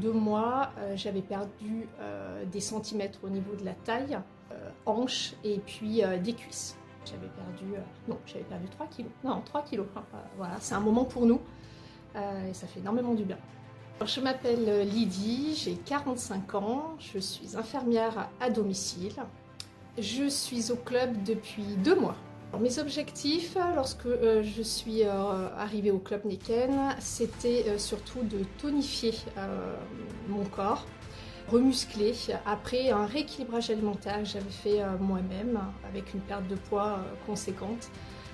2 mois, j'avais perdu des centimètres au niveau de la taille, hanches et puis des cuisses. J'avais perdu 3 kilos. Non, 3 kilos. Voilà, c'est un moment pour nous et ça fait énormément du bien. Alors, je m'appelle Lydie, j'ai 45 ans, je suis infirmière à domicile. Je suis au club depuis 2 mois. Alors, mes objectifs, lorsque je suis arrivée au Club Neken, c'était surtout de tonifier mon corps, remuscler après un rééquilibrage alimentaire que j'avais fait moi-même avec une perte de poids conséquente.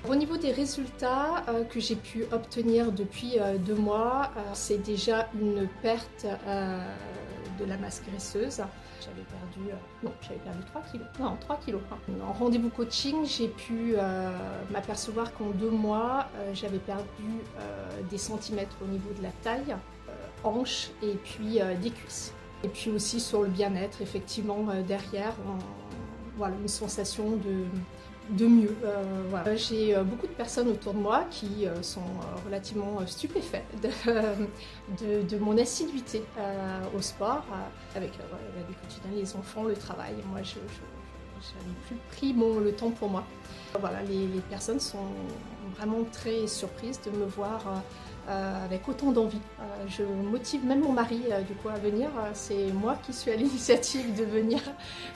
Au niveau des résultats que j'ai pu obtenir depuis 2 mois, c'est déjà une perte de la masse graisseuse. J'avais perdu 3 kilos. Non, 3 kilos. En rendez-vous coaching, j'ai pu m'apercevoir qu'en 2 mois, j'avais perdu des centimètres au niveau de la taille, hanches et puis des cuisses. Et puis aussi sur le bien-être, effectivement, derrière, voilà, une sensation de mieux. Voilà. J'ai beaucoup de personnes autour de moi qui sont relativement stupéfaites de mon assiduité au sport, avec la vie quotidienne, les enfants, le travail. Moi, je n'avais plus pris le temps pour moi. Voilà, les personnes sont vraiment très surprises de me voir avec autant d'envie. Je motive même mon mari du coup à venir. C'est moi qui suis à l'initiative de venir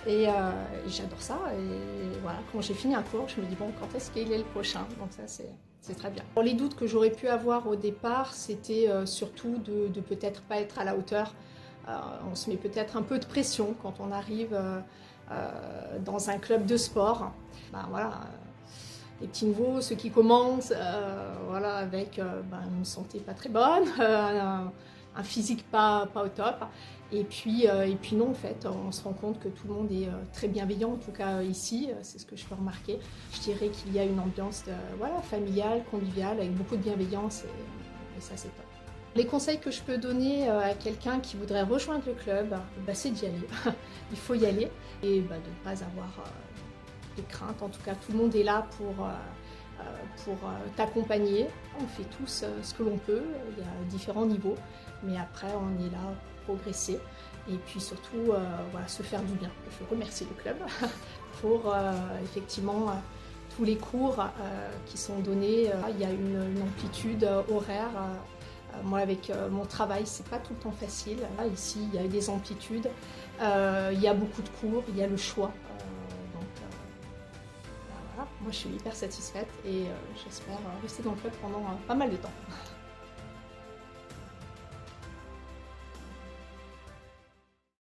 et j'adore ça. Et voilà, quand j'ai fini un cours, je me dis bon, quand est-ce qu'il est le prochain? Donc ça c'est très bien. Les doutes que j'aurais pu avoir au départ, c'était surtout de peut-être pas être à la hauteur. On se met peut-être un peu de pression quand on arrive dans un club de sport. Ben voilà. Les petits nouveaux, ceux qui commencent, voilà, avec une santé pas très bonne, un physique pas au top. Et puis non, en fait, on se rend compte que tout le monde est très bienveillant, en tout cas ici, c'est ce que je peux remarquer. Je dirais qu'il y a une ambiance voilà, familiale, conviviale, avec beaucoup de bienveillance et ça c'est top. Les conseils que je peux donner à quelqu'un qui voudrait rejoindre le club, c'est d'y aller. Il faut y aller et de ne pas avoir de crainte. En tout cas, tout le monde est là pour t'accompagner. On fait tous ce que l'on peut, il y a différents niveaux, mais après on est là pour progresser et puis surtout voilà, se faire du bien. Je remercie le club pour effectivement tous les cours qui sont donnés. Il y a une amplitude horaire. Moi, avec mon travail, c'est pas tout le temps facile. Ici, il y a des amplitudes, il y a beaucoup de cours, il y a le choix. Voilà. Moi, je suis hyper satisfaite et j'espère rester dans le club pendant pas mal de temps.